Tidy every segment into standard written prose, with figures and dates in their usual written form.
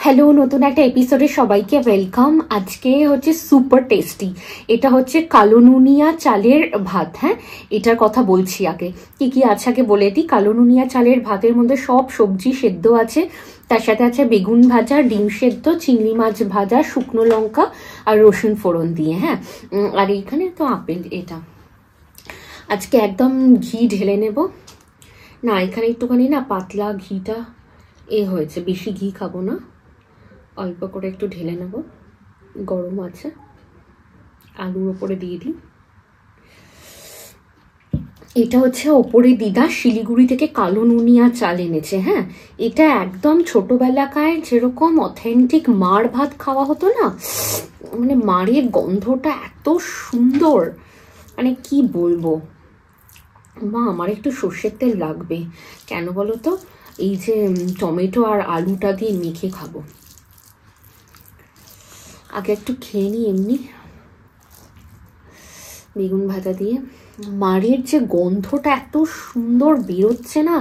Hello, নতুন একটা এপিসোডে সবাইকে ওয়েলকাম। আজকে হচ্ছে সুপার টেস্টি, এটা হচ্ছে কালো নুনিয়া চালের ভাত। হ্যাঁ, এটার কথা বলছি। আগে কি কি আছে আগে বলে দিই। কালো নুনিয়া চালের ভাতের মধ্যে সব সবজি সেদ্ধ আছে, তার সাথে আছে বেগুন ভাজা, ডিম সেদ্ধ, চিংড়ি মাছ ভাজা, শুকনো লঙ্কা আর রসুন ফোড়ন দিয়ে। হ্যাঁ, আর এইখানে তো আপেল। এটা আজকে একদম ঘি ঢেলে নেব। না, এখানে একটুখানি না পাতলা ঘিটা হয়েছে, বেশি ঘি খাবো না, অল্প করে একটু ঢেলে নেব। গরম আছে, আলুর ওপরে দিয়ে দিই। এটা হচ্ছে ওপরে দিদা শিলিগুড়ি থেকে কালো নুনিয়া চাল এনেছে। হ্যাঁ, এটা একদম ছোটবেলাকায় যেরকম অথেন্টিক মার ভাত খাওয়া হতো না, মানে মারের গন্ধটা এত সুন্দর, মানে কি বলবো। মা, আমার একটু সর্ষের তেল লাগবে, কেন বলো তো, এই যে টমেটো আর আলুটা দিয়ে মেখে খাবো। আগে একটু খেয়ে নিই এমনি বেগুন ভাজা দিয়ে। মারের যে গন্ধটা এত সুন্দর বেরোচ্ছে না,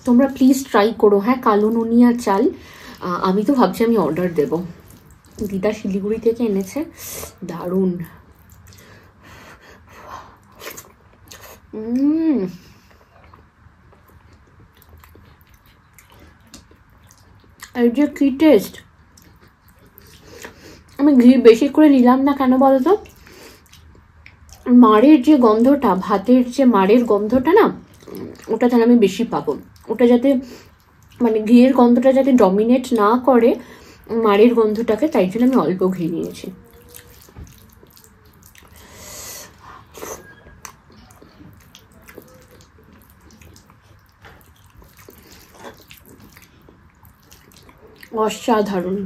তোমরা প্লিজ ট্রাই করো। হ্যাঁ, কালো নুনিয়া চাল। আমি তো ভাবছি আমি অর্ডার দেব। দিদা শিলিগুড়ি থেকে এনেছে, দারুণ। এই যে কি টেস্ট। আমি ঘি বেশি করে নিলাম না, কেন বলতো, মারের যে গন্ধটা, ভাতের যে মারের গন্ধটা না, ওটা তাহলে আমি বেশি পাবো। ওটা যাতে মানে ঘিয়ের গন্ধটা যাতে ডমিনেট না করে মারের গন্ধটাকে, তাই জন্য আমি অল্প ঘি নিয়েছি। অসাধারণ।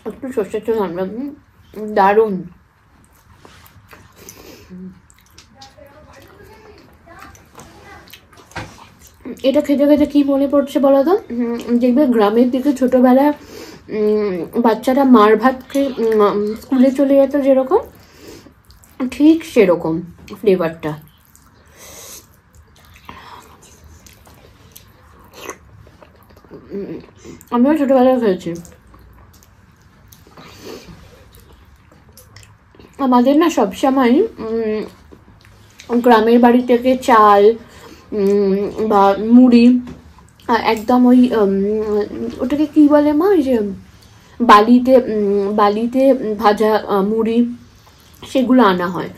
একটু সর্ষের তেল আনবে, দারুণ। এটা খেতে খেতে কি মনে পড়ছে বলো তো, দেখবে গ্রামের দিকে ছোটবেলায় বাচ্চারা মার ভাত খেয়ে স্কুলে চলে যেত যেরকম, ঠিক সেরকম ফ্লেভারটা। আমিও ছোটবেলায় খেয়েছি। আমাদের না সবসময় গ্রামের বাড়ি থেকে চাল বা মুড়ি, একদম ওই ওটাকে কি বলে মা, ওই যে বালিতে ভাজা মুড়ি, সেগুলো আনা হয়।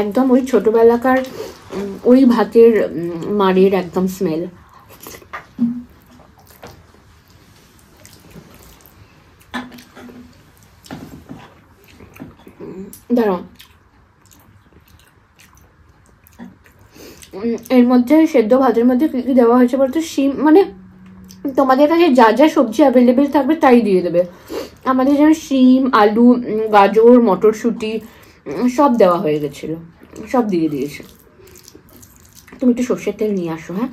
একদম ওই ছোটবেলাকার ওই ভাতের মাড়ের একদম স্মেল। দাঁড়াও, এর মধ্যে সেদ্ধ ভাতের মধ্যে কি কি দেওয়া হয়েছে বলতো, শিম, মানে তোমাদের কাছে যা যা সবজি অ্যাভেলেবেল থাকবে তাই দিয়ে দেবে। আমাদের যেমন শিম, আলু, গাজর, মটরশুঁটি সব দেওয়া হয়ে গেছিলো, সব দিয়ে দিয়েছে। তুমি একটু সর্ষের তেল নিয়ে আসো। হ্যাঁ,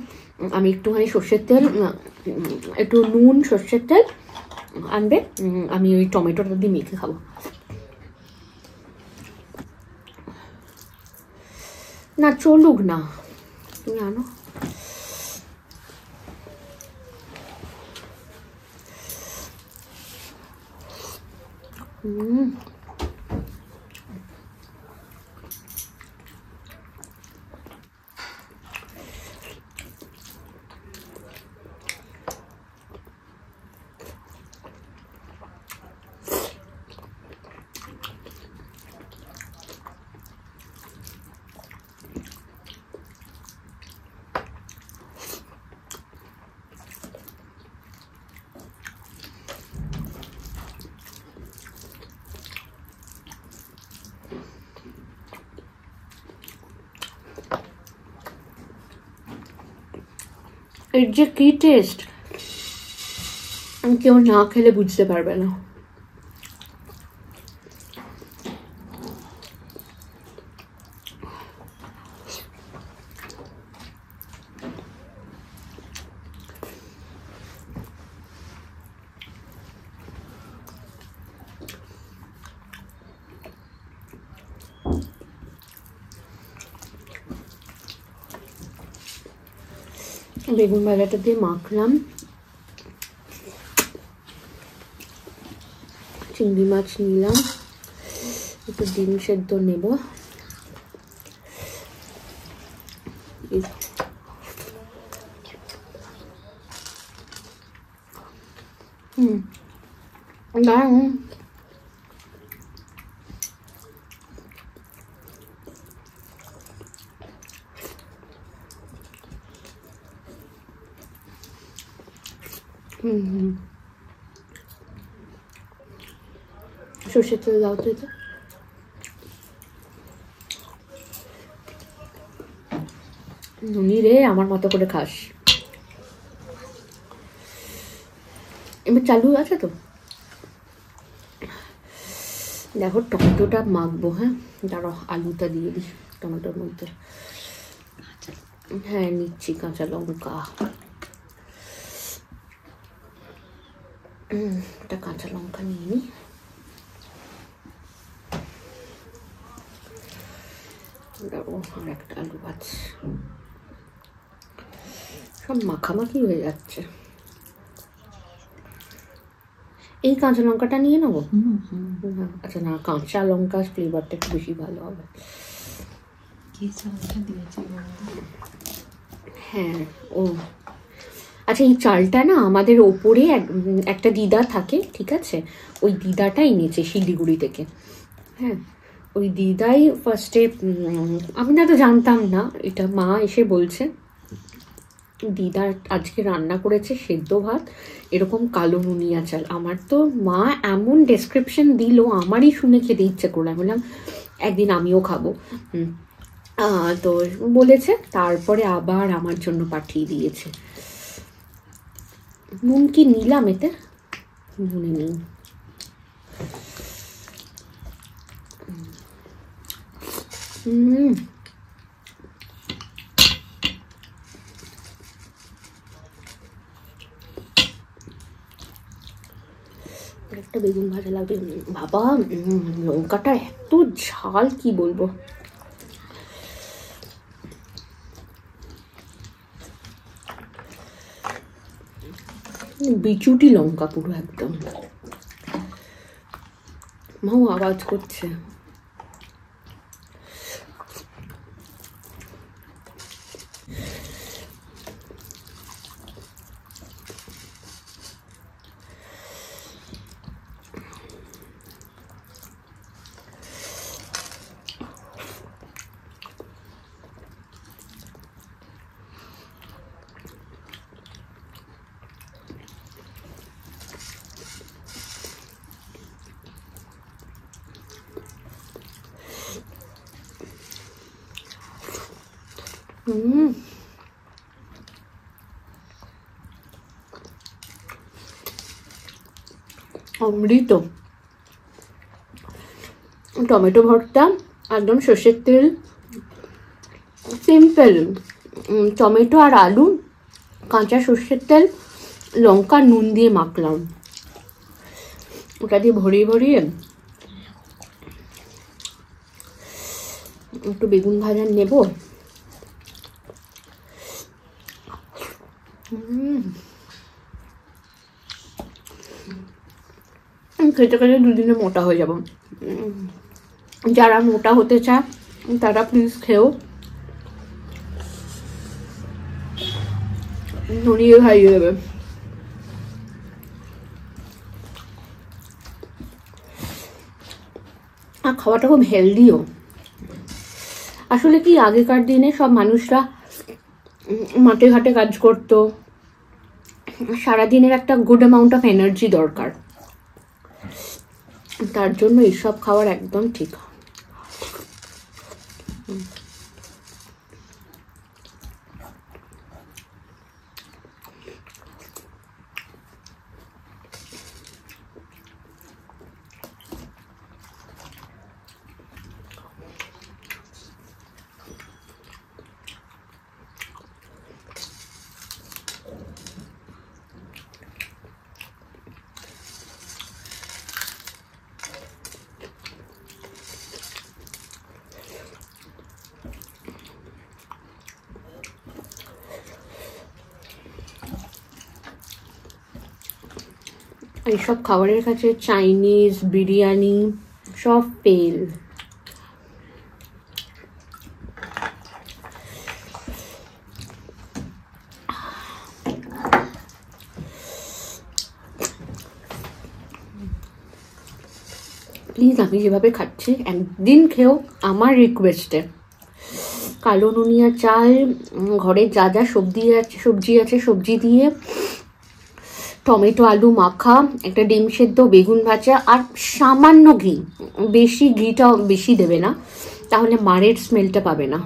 আমি একটুখানি সর্ষের তেল, একটু নুন, সর্ষের তেল আনবে, আমি ওই টমেটোটা দিয়ে মেখে খাবো। না চলুক না, তুমি আনো। এর যে কি টেস্ট, কেউ না খেলে বুঝতে পারবে না। বেগুন ভাজাটা দিয়ে মাখলাম, চিংড়ি মাছ নিলাম, একটু ডিম সেদ্ধ নেব, দাঁড়ান সর্ষের তেল দাও তো, এটা নুনি রে আমার মতো করে খাস। এবার চালু আছে তো, দেখো টমেটোটা মাখবো। হ্যাঁ দাঁড়াও, আলুটা দিয়ে দিই টমেটোর মধ্যে। হ্যাঁ নিচ্ছি কাঁচা লঙ্কা, একটা কাঁচা লঙ্কা নিয়ে নিই। আর একটা আলু আছে, সব মাখামাখি হয়ে যাচ্ছে। এই কাঁচা লঙ্কাটা নিয়ে নেবো। আচ্ছা না, কাঁচা লঙ্কা ফ্লেভারটা একটু বেশি ভালো হবে। হ্যাঁ ও আচ্ছা, এই চালটা না আমাদের ওপরে একটা দিদা থাকে, ঠিক আছে, ওই দিদাটা এনেছে শিলিগুড়ি থেকে। হ্যাঁ ওই দিদাই ফার্স্টে, আমি না তো জানতাম না, এটা মা এসে বলছে দিদা আজকে রান্না করেছে সেদ্ধ ভাত, এরকম কালো নুনিয়া চাল। আমার তো মা এমন ডেসক্রিপশন দিল, আমারই শুনে খেতে ইচ্ছে করলো। আমি বললাম একদিন আমিও খাবো। তো বলেছে, তারপরে আবার আমার জন্য পাঠিয়ে দিয়েছে। নুন কি নিলাম এতে? নুনে নিই। একটা বেগুন ভাজা লাগবে। বাবা লঙ্কাটা এত ঝাল, কি বলবো। বিচুটি লঙ্কা পুরো একদম। মাও আওয়াজ করছে। অমৃত। টমেটো ভর্তা, একদম সর্ষের তেল, সিম্পল, টমেটো আর আলু, কাঁচা সর্ষের তেল, লঙ্কা, নুন দিয়ে মাখলাম। ওটা দিয়ে ভরিয়ে ভরিয়ে একটু বেগুন ভাজা নেব। খেতে খেতে দুদিনে মোটা হয়ে যাব। যারা মোটা হতে চায় তারা প্লিজ খেও, নড়িয়ে খাইয়ে দেবে। আর খাওয়াটা খুব হেলদিও। আসলে কি, আগেকার দিনে সব মানুষরা মাঠে ঘাটে কাজ করতো, সারাদিনের একটা গুড অ্যামাউন্ট অফ এনার্জি দরকার, তার জন্য এইসব খাওয়ার একদম ঠিক। এইসব খাবারের কাছে চাইনিজ বিরিয়ানি সব ফেল। প্লিজ আমি যেভাবে খাচ্ছি একদিন খেও আমার রিকোয়েস্টে। কালো নুনিয়া চাল, ঘরে যা যা সবজি আছে সবজি দিয়ে টমেটো আলু মাখা, একটা ডিম সেদ্ধ, বেগুন ভাজা আর সামান্য ঘি, বেশি ঘিটা বেশি দেবে না তাহলে মারের স্মেলটা পাবে না।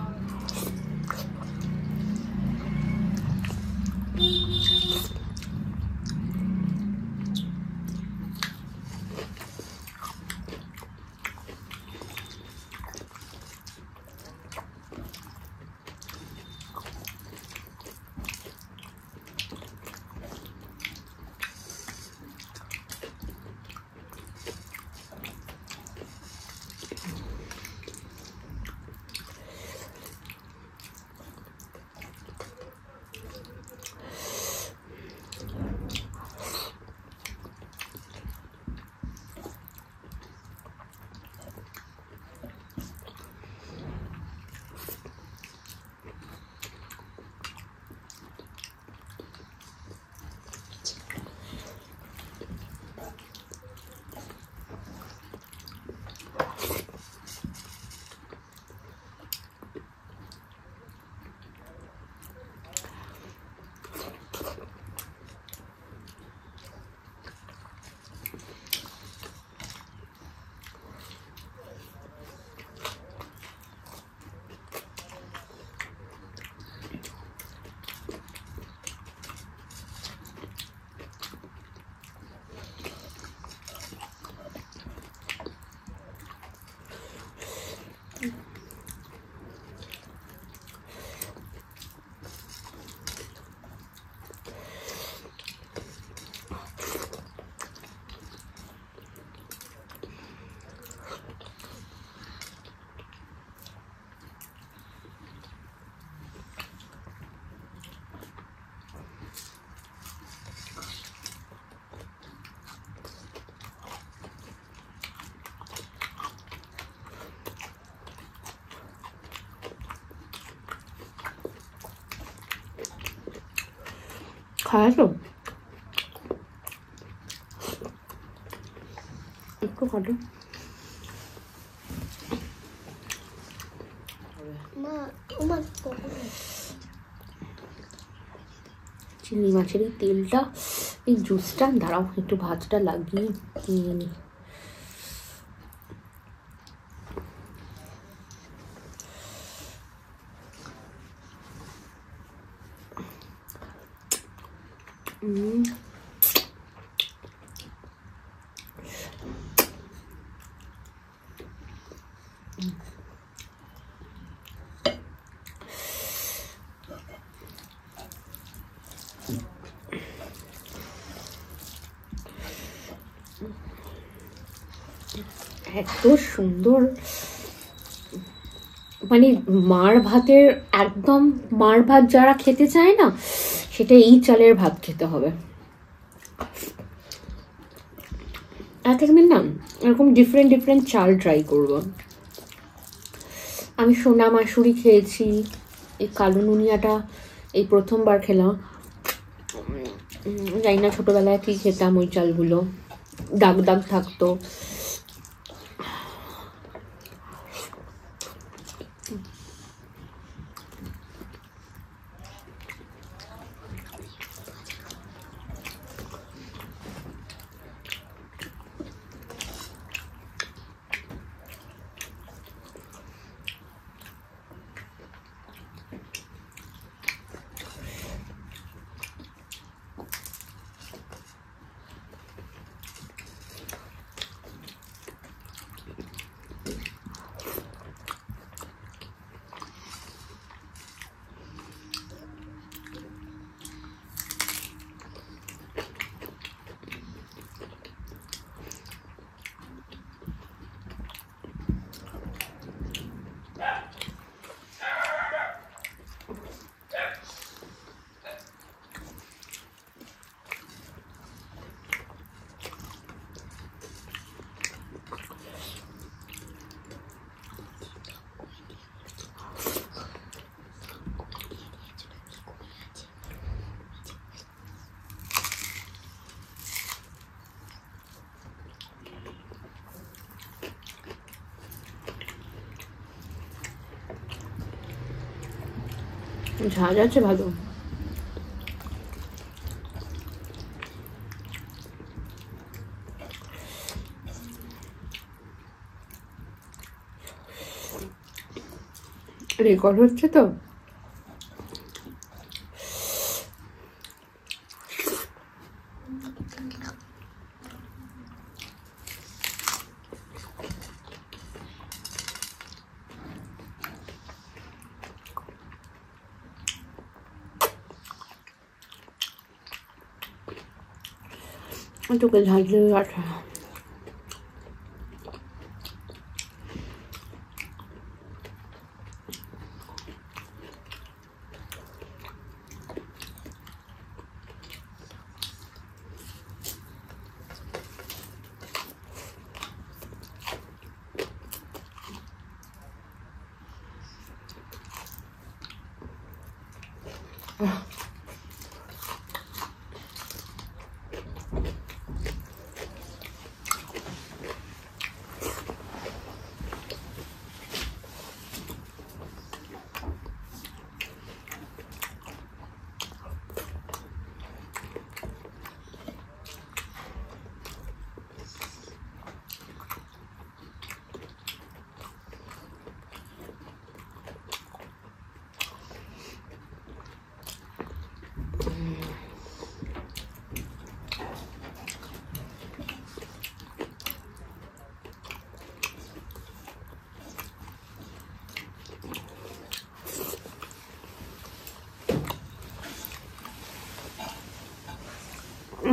খাওয়াছো একটু খাটো। চিংড়ি মাছের এই তেলটা, এই জুসটা, দাঁড়াও একটু ভাতটা লাগিয়ে নিয়ে নি। এত সুন্দর, মানে মার ভাতের একদম, মার ভাত যারা খেতে চায় না সেটা এই চালের ভাত খেতে হবে। একদিন না এরকম ডিফারেন্ট চাল ট্রাই করব। আমি সোনা মাসুরি খেয়েছি, এই কালো নুনিয়াটা এই প্রথমবার খেলাম। জানি না ছোটবেলায় কি খেতাম ওই চালগুলো, দাগ দাগ থাকতো। ঝাঁজ আছে ভালো। রেকর্ড হচ্ছে তো। তোকে ঝাঁজ লেগে গেছে।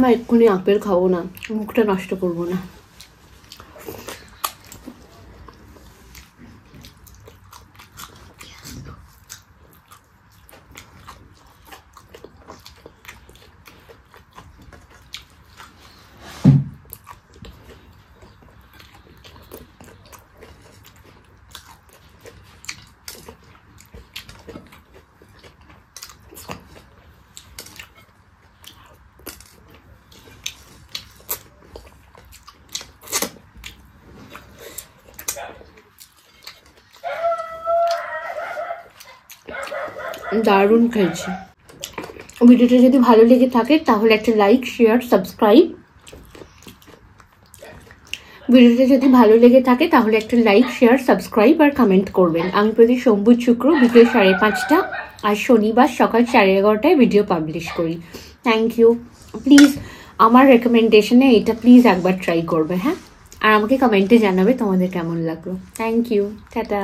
না এক্ষুনি আপেল খাবো না, মুখটা নষ্ট করবো না। দারুণ খেয়েছি। ভিডিওটা যদি ভালো লেগে থাকে তাহলে একটা লাইক, শেয়ার, সাবস্ক্রাইব। ভিডিওটা যদি ভালো লেগে থাকে তাহলে একটা লাইক, শেয়ার, সাবস্ক্রাইব আর কমেন্ট করবেন। আমি প্রতি সোমবার, শুক্র বিকেল 5:30 আর শনিবার সকাল 11:30টায় ভিডিও পাবলিশ করি। Thank you. প্লিজ আমার রেকমেন্ডেশনে এটা প্লিজ একবার ট্রাই করবে, হ্যাঁ? আর আমাকে কমেন্টে জানাবে তোমাদের কেমন লাগলো। Thank you, tata.